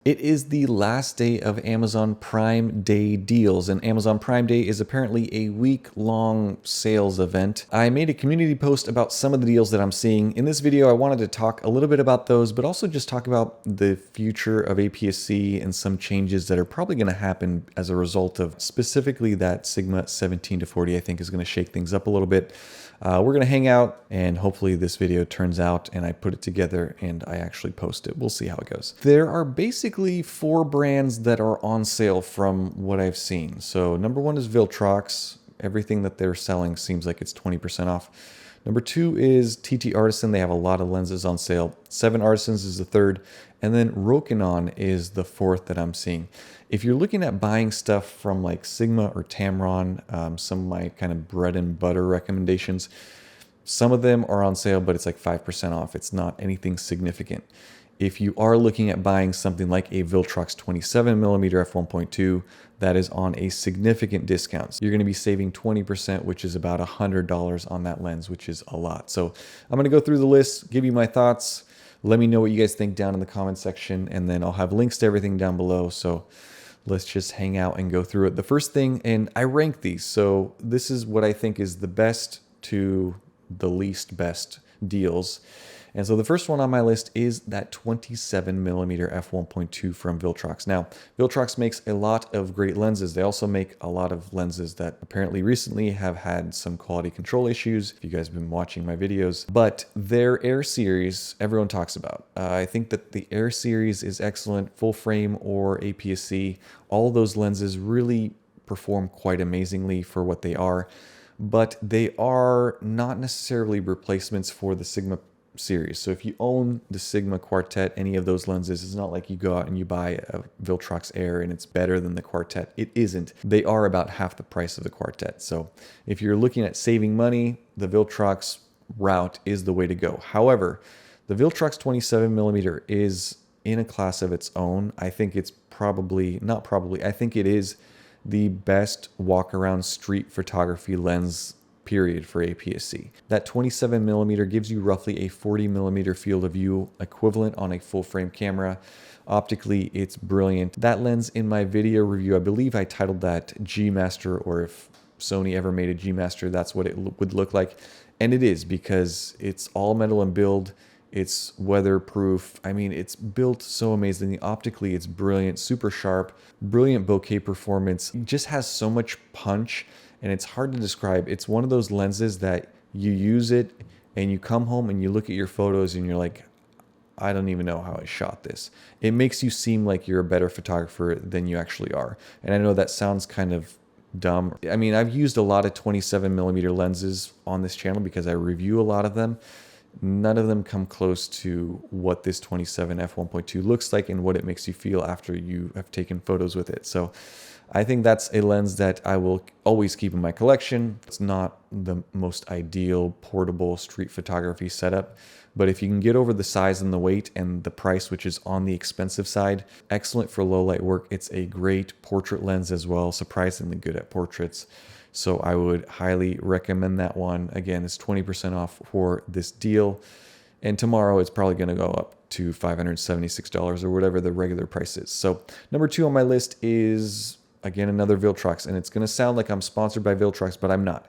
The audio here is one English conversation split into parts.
It is the last day of Amazon Prime Day deals, and Amazon Prime Day is apparently a week-long sales event. I made a community post about some of the deals that I'm seeing. In this video, I wanted to talk a little bit about those, but also just talk about the future of APSC and some changes that are probably going to happen as a result of specifically that Sigma 17 to 40, I think is going to shake things up a little bit. We're going to hang out, and hopefully this video turns out and I put it together and I actually post it. We'll see how it goes. There are basically 4 brands that are on sale from what I've seen. So number 1 is Viltrox. Everything that they're selling seems like it's 20% off. Number 2 is TT Artisan. They have a lot of lenses on sale. 7 Artisans is the 3rd. And then Rokinon is the 4th that I'm seeing. If you're looking at buying stuff from like Sigma or Tamron, some of my kind of bread and butter recommendations, some of them are on sale, but it's like 5% off. It's not anything significant. If you are looking at buying something like a Viltrox 27mm f1.2, that is on a significant discount. So you're going to be saving 20%, which is about $100 on that lens, which is a lot. So I'm going to go through the list, give you my thoughts. Let me know what you guys think down in the comment section, and then I'll have links to everything down below. So let's just hang out and go through it. The first thing, and I rank these, so this is what I think is the best to the least best deals. And so the first one on my list is that 27mm f1.2 from Viltrox. Now, Viltrox makes a lot of great lenses. They also make a lot of lenses that apparently recently have had some quality control issues, if you guys have been watching my videos. But their Air series, everyone talks about. I think that the Air series is excellent, full frame or APS-C. All those lenses really perform quite amazingly for what they are, but they are not necessarily replacements for the Sigma series. So if you own the Sigma Quartet, any of those lenses, it's not like you go out and you buy a Viltrox Air and it's better than the Quartet. It isn't. They are about half the price of the Quartet. So if you're looking at saving money, the Viltrox route is the way to go. However, the Viltrox 27mm is in a class of its own. I think it's I think it is the best walk-around street photography lens period for APS-C. That 27mm gives you roughly a 40mm field of view equivalent on a full frame camera. Optically, it's brilliant. That lens in my video review, I believe I titled that G-Master, or if Sony ever made a G-Master, that's what it would look like. And it is, because it's all metal and build. It's weatherproof. I mean, it's built so amazingly. Optically, it's brilliant, super sharp, brilliant bokeh performance. It just has so much punch, and it's hard to describe. It's one of those lenses that you use it and you come home and you look at your photos and you're like, I don't even know how I shot this. It makes you seem like you're a better photographer than you actually are. And I know that sounds kind of dumb. I mean, I've used a lot of 27mm lenses on this channel because I review a lot of them. None of them come close to what this 27 f1.2 looks like and what it makes you feel after you have taken photos with it. So I think that's a lens that I will always keep in my collection. It's not the most ideal portable street photography setup, but if you can get over the size and the weight and the price, which is on the expensive side, excellent for low light work. It's a great portrait lens as well, surprisingly good at portraits. So I would highly recommend that one. Again, it's 20% off for this deal. And tomorrow it's probably going to go up to $576 or whatever the regular price is. So number 2 on my list is, again, another Viltrox. And it's going to sound like I'm sponsored by Viltrox, but I'm not.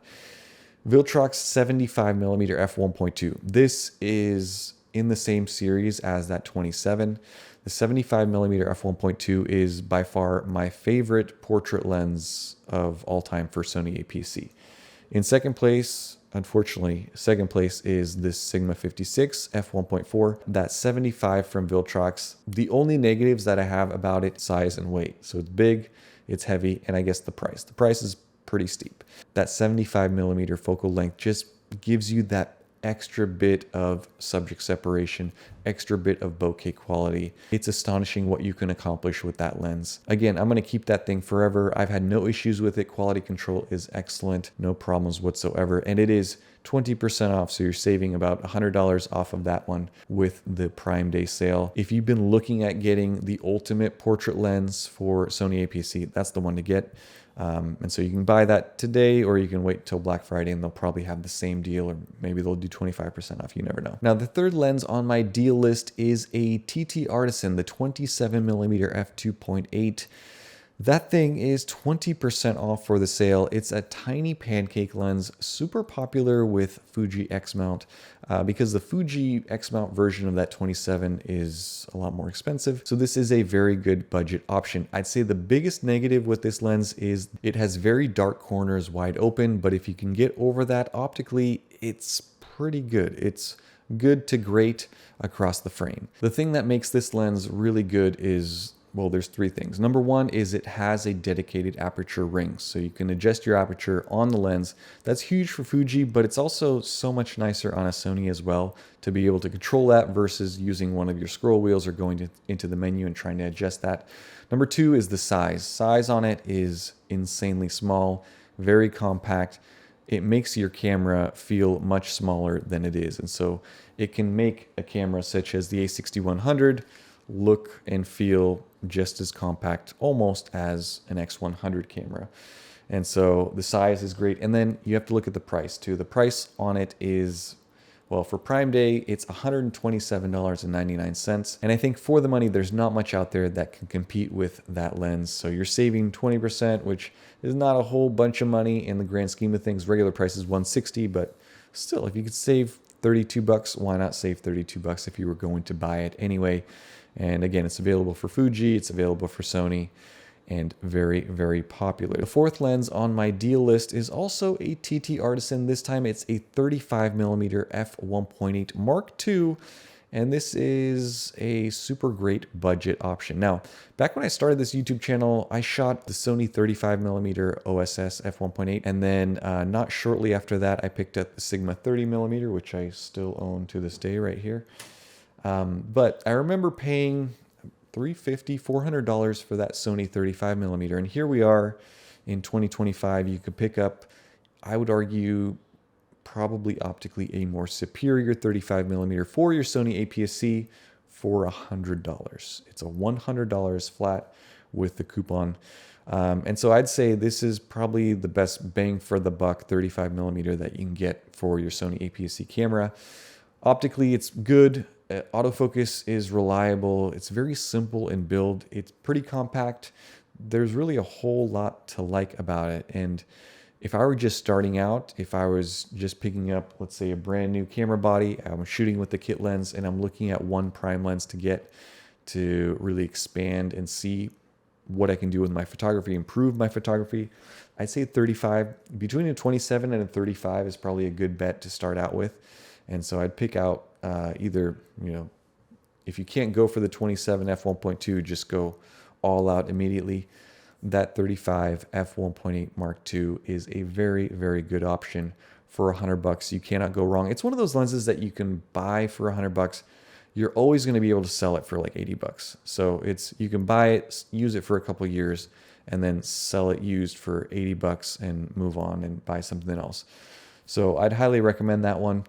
Viltrox 75mm f1.2. This is in the same series as that 27. The 75mm f1.2 is by far my favorite portrait lens of all time for Sony APS-C. In second place, unfortunately, second place is this Sigma 56 f1.4. That 75 from Viltrox. The only negatives that I have about it, size and weight. So it's big, it's heavy, and I guess the price. The price is pretty steep. That 75mm focal length just gives you that extra bit of subject separation, extra bit of bokeh quality. It's astonishing what you can accomplish with that lens. Again, I'm going to keep that thing forever. I've had no issues with it. Quality control is excellent, no problems whatsoever. And it is 20% off, so you're saving about $100 off of that one with the Prime Day sale. If you've been looking at getting the ultimate portrait lens for Sony APS-C, that's the one to get. And so you can buy that today, or you can wait till Black Friday and they'll probably have the same deal, or maybe they'll do 25% off. You never know. Now, the third lens on my deal list is a TT Artisan, the 27mm f2.8. That thing is 20% off for the sale. It's a tiny pancake lens, super popular with Fuji X-mount because the Fuji X-mount version of that 27 is a lot more expensive. So this is a very good budget option. I'd say the biggest negative with this lens is it has very dark corners wide open, but if you can get over that optically, it's pretty good. It's good to great across the frame. The thing that makes this lens really good is, well, there's three things. Number one is it has a dedicated aperture ring, so you can adjust your aperture on the lens. That's huge for Fuji, but it's also so much nicer on a Sony as well to be able to control that versus using one of your scroll wheels or going into the menu and trying to adjust that. Number two is the size. Size on it is insanely small, very compact. It makes your camera feel much smaller than it is, and so it can make a camera such as the A6100 look and feel just as compact almost as an X100 camera. And so the size is great. And then you have to look at the price too. The price on it is, well, for Prime Day, it's $127.99. And I think for the money, there's not much out there that can compete with that lens. So you're saving 20%, which is not a whole bunch of money in the grand scheme of things. Regular price is $160, but still, if you could save 32 bucks, why not save 32 bucks if you were going to buy it anyway? And again, it's available for Fuji, it's available for Sony, and very, very popular. The fourth lens on my deal list is also a TT Artisan. This time it's a 35mm f1.8 Mark II, and this is a super great budget option. Now, back when I started this YouTube channel, I shot the Sony 35mm OSS f1.8, and then not shortly after that, I picked up the Sigma 30mm, which I still own to this day right here. But I remember paying $350, $400 for that Sony 35mm. And here we are in 2025. You could pick up, I would argue, probably optically a more superior 35mm for your Sony APS-C for $100. It's a $100 flat with the coupon. And so I'd say this is probably the best bang for the buck 35mm that you can get for your Sony APS-C camera. Optically, it's good. Autofocus is reliable. It's very simple in build. It's pretty compact. There's really a whole lot to like about it. And if I were just starting out, if I was just picking up, let's say, a brand new camera body, I'm shooting with the kit lens and I'm looking at one prime lens to get to really expand and see what I can do with my photography, improve my photography, I'd say 35, between a 27 and a 35 is probably a good bet to start out with. And so I'd pick out either, if you can't go for the 27 f1.2, just go all out immediately. That 35 f1.8 Mark II is a very, very good option for $100. You cannot go wrong. It's one of those lenses that you can buy for $100. You're always going to be able to sell it for like $80. So you can buy it, use it for a couple of years, and then sell it used for $80 and move on and buy something else. So I'd highly recommend that one.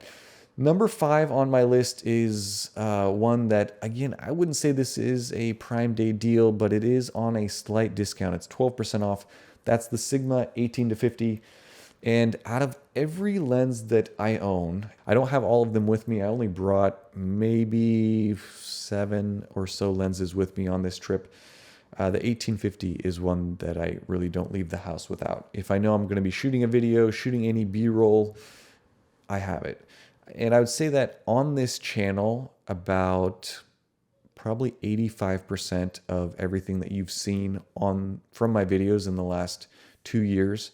Number 5 on my list is one that, again, I wouldn't say this is a Prime Day deal, but it is on a slight discount. It's 12% off. That's the Sigma 18-50. And out of every lens that I own, I don't have all of them with me. I only brought maybe 7 or so lenses with me on this trip. The 1850 is one that I really don't leave the house without. If I know I'm going to be shooting a video, shooting any B-roll, I have it. And I would say that on this channel, about probably 85% of everything that you've seen from my videos in the last 2 years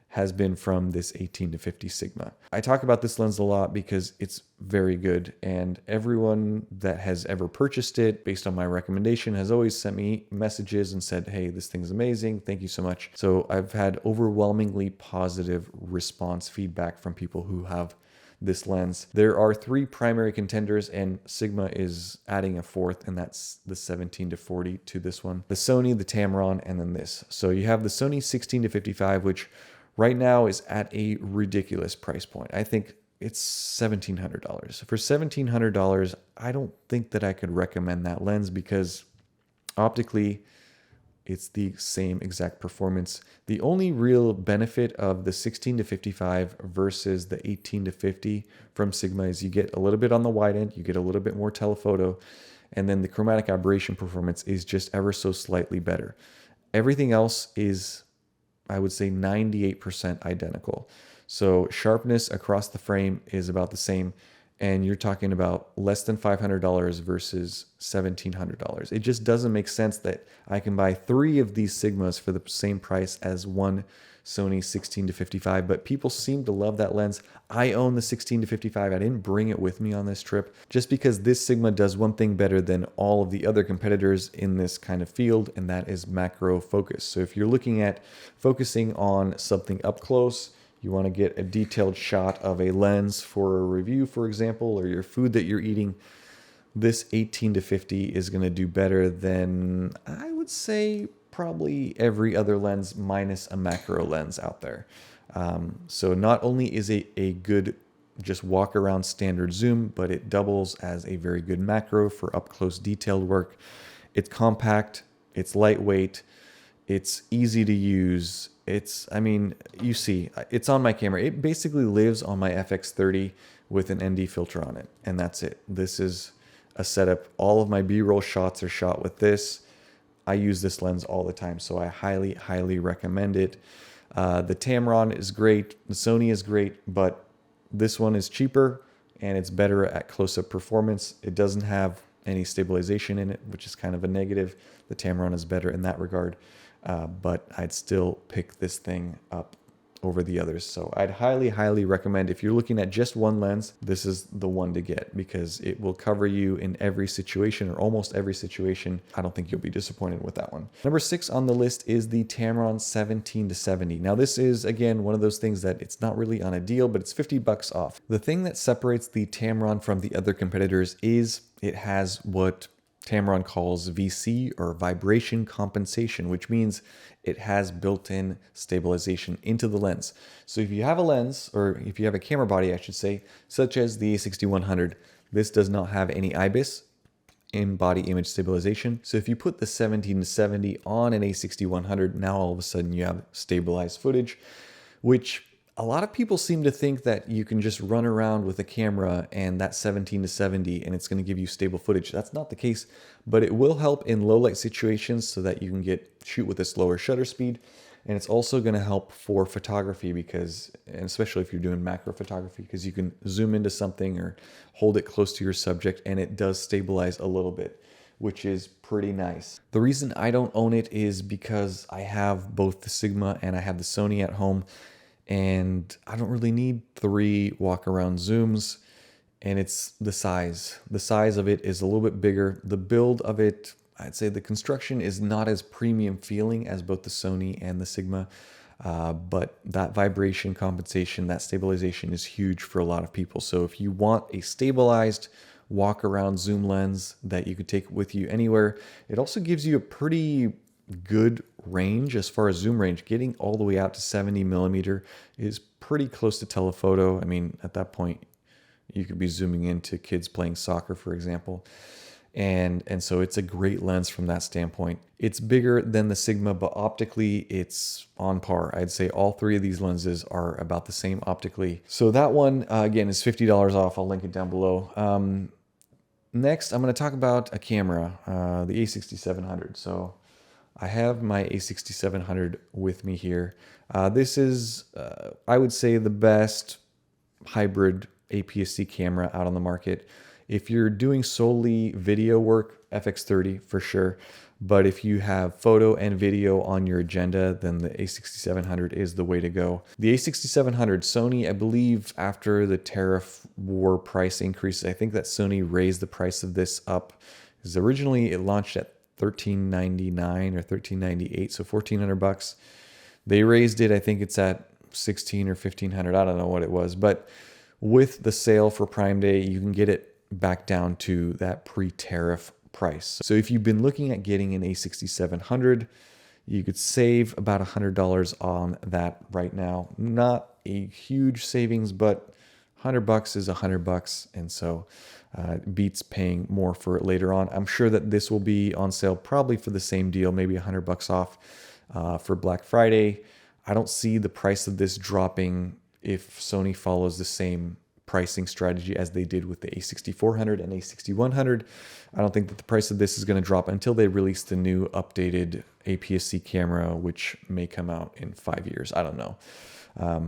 has been from this 18-50 Sigma. I talk about this lens a lot because it's very good, and everyone that has ever purchased it based on my recommendation has always sent me messages and said, hey, this thing's amazing, thank you so much. So I've had overwhelmingly positive response feedback from people who have this lens. There are 3 primary contenders, and Sigma is adding a 4th, and that's the 17-40 to this one. The Sony, the Tamron, and then this. So you have the Sony 16-55, which right now is at a ridiculous price point. I think it's $1,700. For $1,700, I don't think that I could recommend that lens because optically, It's the same exact performance. The only real benefit of the 16-55 versus the 18-50 from Sigma is you get a little bit on the wide end, you get a little bit more telephoto, and then the chromatic aberration performance is just ever so slightly better. Everything else is, I would say, 98% identical. So sharpness across the frame is about the same, and you're talking about less than $500 versus $1,700. It just doesn't make sense that I can buy 3 of these Sigmas for the same price as one Sony 16-55, but people seem to love that lens. I own the 16-55. I didn't bring it with me on this trip just because this Sigma does one thing better than all of the other competitors in this kind of field, and that is macro focus. So if you're looking at focusing on something up close, you want to get a detailed shot of a lens for a review, for example, or your food that you're eating, this 18-50 is going to do better than, I would say, probably every other lens minus a macro lens out there. So not only is it a good just walk around standard zoom, but it doubles as a very good macro for up close detailed work. It's compact, it's lightweight, it's easy to use. I mean, you see, it's on my camera. It basically lives on my FX30 with an ND filter on it, and that's it. This is a setup. All of my B-roll shots are shot with this. I use this lens all the time, so I highly, highly recommend it. The Tamron is great. The Sony is great, but this one is cheaper and it's better at close-up performance. It doesn't have any stabilization in it, which is kind of a negative. The Tamron is better in that regard. But I'd still pick this thing up over the others. So I'd highly, highly recommend, if you're looking at just one lens, this is the one to get because it will cover you in every situation or almost every situation. I don't think you'll be disappointed with that one. Number 6 on the list is the Tamron 17-70. Now this is, again, one of those things that it's not really on a deal, but it's $50 off. The thing that separates the Tamron from the other competitors is it has what Tamron calls VC, or vibration compensation, which means it has built-in stabilization into the lens. So if you have a lens, or if you have a camera body, I should say, such as the A6100, this does not have any IBIS, in-body image stabilization. So if you put the 17-70 on an A6100, now all of a sudden you have stabilized footage, which a lot of people seem to think that you can just run around with a camera and that 17-70 and it's going to give you stable footage. That's not the case, but it will help in low light situations so that you can shoot with a slower shutter speed. And it's also going to help for photography because, and especially if you're doing macro photography, because you can zoom into something or hold it close to your subject and it does stabilize a little bit, which is pretty nice. The reason I don't own it is because I have both the Sigma and I have the Sony at home, and I don't really need 3 walk around zooms, and it's the size. The size of it is a little bit bigger. The build of it, I'd say the construction is not as premium feeling as both the Sony and the Sigma, but that vibration compensation, that stabilization is huge for a lot of people. So if you want a stabilized walk around zoom lens that you could take with you anywhere, it also gives you a pretty good range as far as zoom range. Getting all the way out to 70 millimeter is pretty close to telephoto. I mean, at that point, you could be zooming into kids playing soccer, for example. And so it's a great lens from that standpoint. It's bigger than the Sigma, but optically it's on par. I'd say all 3 of these lenses are about the same optically. So that one, again, is $50 off. I'll link it down below. Next, I'm going to talk about a camera, the A6700. So I have my A6700 with me here. This is, I would say, the best hybrid APS-C camera out on the market. If you're doing solely video work, FX30 for sure. But if you have photo and video on your agenda, then the A6700 is the way to go. The A6700, Sony, I believe after the tariff war price increases, I think that Sony raised the price of this up. Because originally it launched at $1399 or $1398, so $1,400. They raised it, I think it's at $1,600 or $1,500. I don't know what it was, but with the sale for Prime Day, you can get it back down to that pre-tariff price. So if you've been looking at getting an A6700, you could save about $100 on that right now. Not a huge savings, but $100 is $100, and so it beats paying more for it later on. I'm sure that this will be on sale probably for the same deal, maybe $100 off for Black Friday. I don't see the price of this dropping if Sony follows the same pricing strategy as they did with the a6400 and a6100. I don't think that the price of this is going to drop until they release the new updated APS-C camera, which may come out in 5 years. I don't know.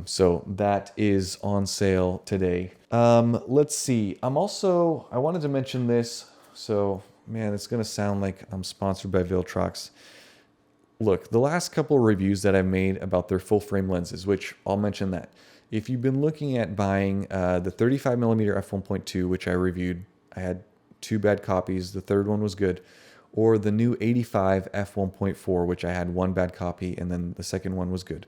So that is on sale today. Let's see. I wanted to mention this. So, man, it's going to sound like I'm sponsored by Viltrox. Look, the last couple of reviews that I've made about their full frame lenses, which I'll mention that. If you've been looking at buying the 35mm f1.2, which I reviewed, I had 2 bad copies. The third one was good. Or the new 85 f1.4, which I had 1 bad copy, and then the second one was good.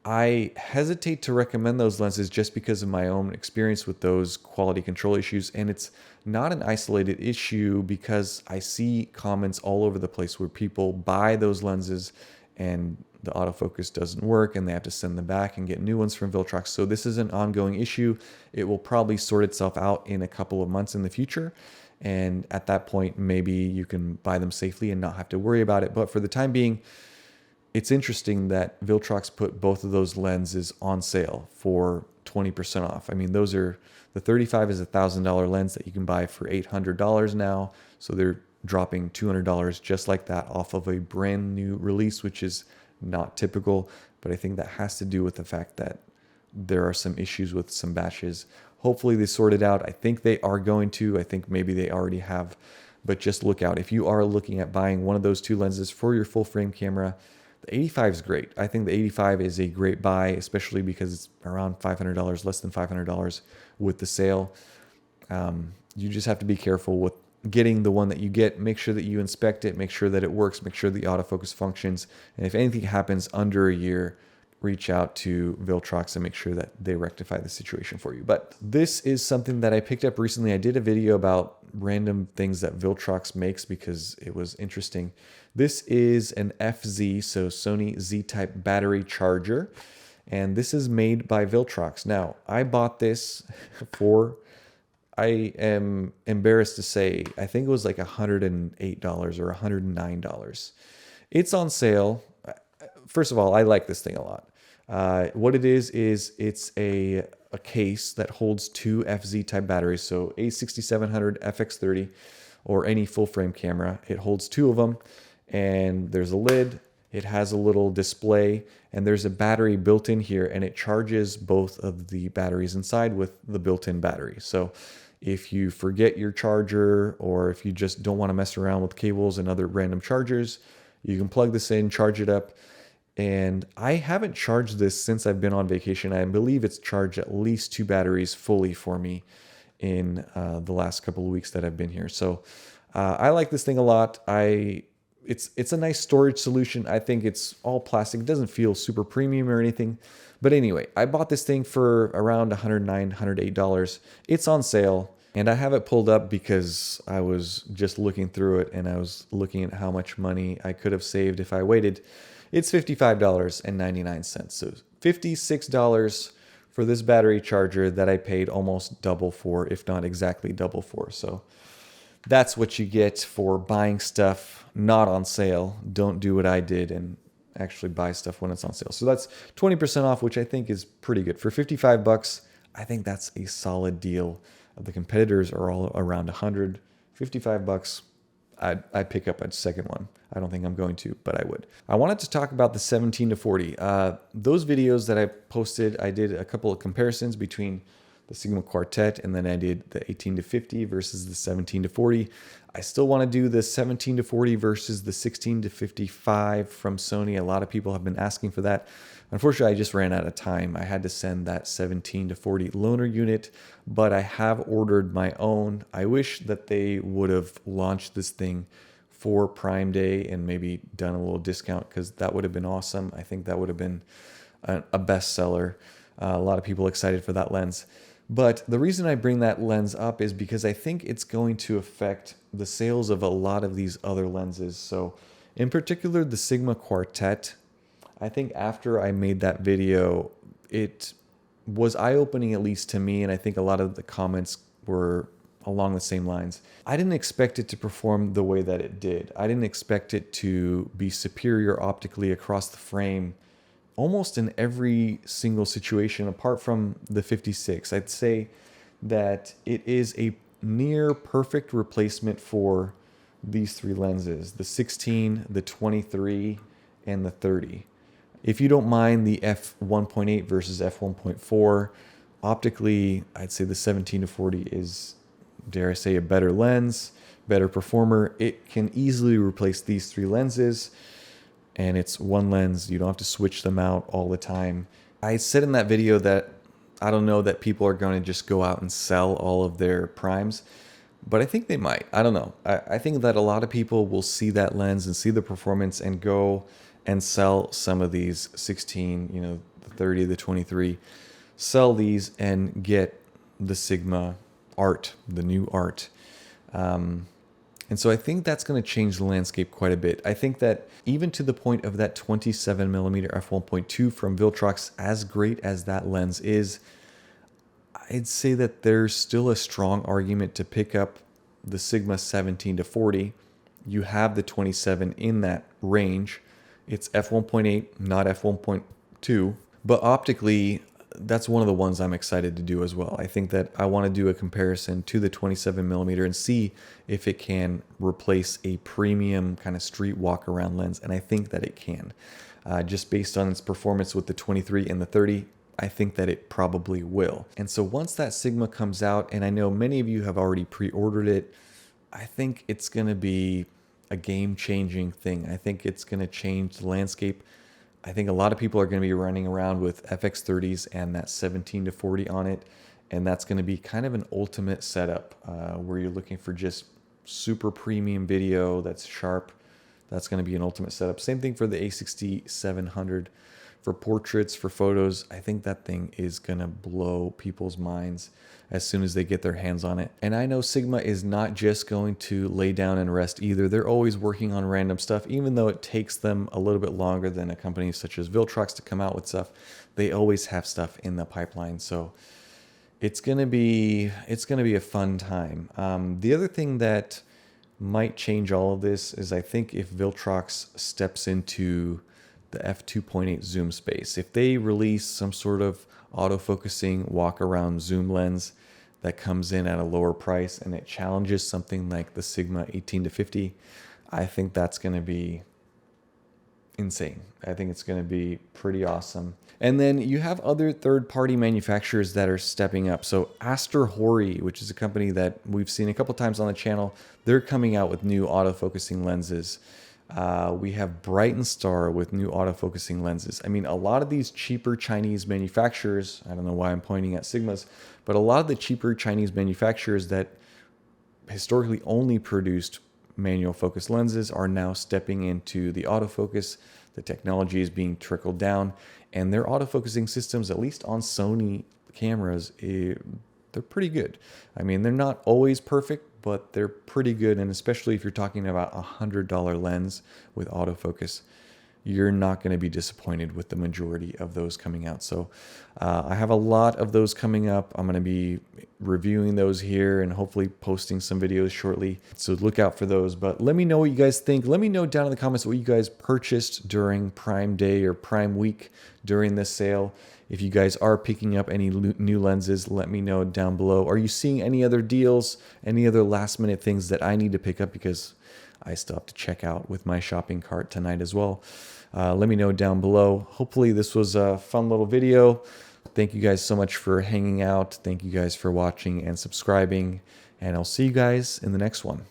I hesitate to recommend those lenses just because of my own experience with those quality control issues. And it's not an isolated issue because I see comments all over the place where people buy those lenses and the autofocus doesn't work and they have to send them back and get new ones from Viltrox. So this is an ongoing issue. It will probably sort itself out in a couple of months in the future. And at that point, maybe you can buy them safely and not have to worry about it. But for the time being, it's interesting that Viltrox put both of those lenses on sale for 20% off. I mean, the 35 is a $1,000 lens that you can buy for $800 now. So they're dropping $200 just like that off of a brand new release, which is not typical. But I think that has to do with the fact that there are some issues with some batches. Hopefully they sort it out. I think they are going to. I think maybe they already have. But just look out. If you are looking at buying one of those 2 lenses for your full frame camera, the 85 is great. I think the 85 is a great buy, especially because it's around $500, less than $500 with the sale. You just have to be careful with getting the one that you get. Make sure that you inspect it, make sure that it works, make sure the autofocus functions. And if anything happens under a year, reach out to Viltrox and make sure that they rectify the situation for you. But this is something that I picked up recently. I did a video about random things that Viltrox makes because it was interesting. This is an FZ, so Sony Z-type battery charger, and this is made by Viltrox. Now, I bought this for, I am embarrassed to say, I think it was like $108 or $109. It's on sale. First of all, I like this thing a lot. What it is it's a case that holds 2 FZ type batteries. So A6700 FX30 or any full frame camera. It holds 2 of them, and there's a lid. It has a little display, and there's a battery built in here, and it charges both of the batteries inside with the built-in battery. So if you forget your charger, or if you just don't want to mess around with cables and other random chargers, you can plug this in, charge it up. And I haven't charged this since I've been on vacation. I believe it's charged at least 2 batteries fully for me in the last couple of weeks that I've been here. So I like this thing a lot. It's a nice storage solution. I think it's all plastic. It doesn't feel super premium or anything. But anyway, I bought this thing for around $109, $108. It's on sale. And I have it pulled up because I was just looking through it and I was looking at how much money I could have saved if I waited. It's $55.99. So $56 for this battery charger that I paid almost double for, if not exactly double for. So that's what you get for buying stuff not on sale. Don't do what I did and actually buy stuff when it's on sale. So that's 20% off, which I think is pretty good. For $55, I think that's a solid deal. The competitors are all around $100. $55, I'd pick up a second one. I don't think I'm going to, but I would. I wanted to talk about the 17 to 40. Those videos that I posted, I did a couple of comparisons between the Sigma Quartet, and then I did the 18 to 50 versus the 17 to 40. I still want to do the 17 to 40 versus the 16 to 55 from Sony. A lot of people have been asking for that. Unfortunately, I just ran out of time. I had to send that 17 to 40 loaner unit, but I have ordered my own. I wish that they would have launched this thing for Prime Day and maybe done a little discount, because that would have been awesome. I think that would have been a bestseller. A lot of people excited for that lens. But the reason I bring that lens up is because I think it's going to affect the sales of a lot of these other lenses. So in particular, the Sigma Quartet, I think after I made that video, it was eye-opening, at least to me, and I think a lot of the comments were along the same lines. I didn't expect it to perform the way that it did. I didn't expect it to be superior optically across the frame almost in every single situation apart from the 56. I'd say that it is a near perfect replacement for these three lenses, the 16, the 23, and the 30. If you don't mind the f1.8 versus f1.4, optically, I'd say the 17 to 40 is, dare I say, a better lens, better performer. It can easily replace these three lenses, and it's one lens. You don't have to switch them out all the time. I said in that video that I don't know that people are going to just go out and sell all of their primes, but I think they might. I don't know. I think that a lot of people will see that lens and see the performance and go and sell some of these 16, the 30, the 23, sell these and get the Sigma Art, the new Art. And so I think that's going to change the landscape quite a bit. I think that even to the point of that 27mm f1.2 from Viltrox, as great as that lens is, I'd say that there's still a strong argument to pick up the Sigma 17 to 40. You have the 27 in that range. It's f1.8, not f1.2, but optically, that's one of the ones I'm excited to do as well. I think that I want to do a comparison to the 27mm and see if it can replace a premium kind of street walk around lens, and I think that it can. Just based on its performance with the 23 and the 30, I think that it probably will. And so once that Sigma comes out, and I know many of you have already pre-ordered it, I think it's going to be a game-changing thing. I think it's going to change the landscape. I think a lot of people are going to be running around with FX30s and that 17 to 40 on it, and that's going to be kind of an ultimate setup where you're looking for just super premium video that's sharp. That's going to be an ultimate setup. Same thing for the A6700 for portraits, for photos. I think that thing is going to blow people's minds as soon as they get their hands on it. And I know Sigma is not just going to lay down and rest either. They're always working on random stuff, even though it takes them a little bit longer than a company such as Viltrox to come out with stuff. They always have stuff in the pipeline. So it's going to be a fun time. The other thing that might change all of this is I think if Viltrox steps into the f2.8 zoom space. If they release some sort of autofocusing walk around zoom lens that comes in at a lower price and it challenges something like the Sigma 18 to 50, I think that's going to be insane. I think it's going to be pretty awesome. And then you have other third-party manufacturers that are stepping up. So Aster Hori, which is a company that we've seen a couple times on the channel, they're coming out with new autofocusing lenses. We have Bright & Star with new autofocusing lenses. I mean, a lot of these cheaper Chinese manufacturers, I don't know why I'm pointing at Sigmas, but a lot of the cheaper Chinese manufacturers that historically only produced manual focus lenses are now stepping into the autofocus. The technology is being trickled down, and their autofocusing systems, at least on Sony cameras, they're pretty good. I mean, they're not always perfect, but they're pretty good. And especially if you're talking about a $100 lens with autofocus, you're not going to be disappointed with the majority of those coming out. So I have a lot of those coming up. I'm going to be reviewing those here and hopefully posting some videos shortly. So look out for those. But let me know what you guys think. Let me know down in the comments what you guys purchased during Prime Day or Prime Week during this sale. If you guys are picking up any new lenses, let me know down below. Are you seeing any other deals, any other last minute things that I need to pick up, because I still have to check out with my shopping cart tonight as well. Let me know down below. Hopefully this was a fun little video. Thank you guys so much for hanging out. Thank you guys for watching and subscribing, and I'll see you guys in the next one.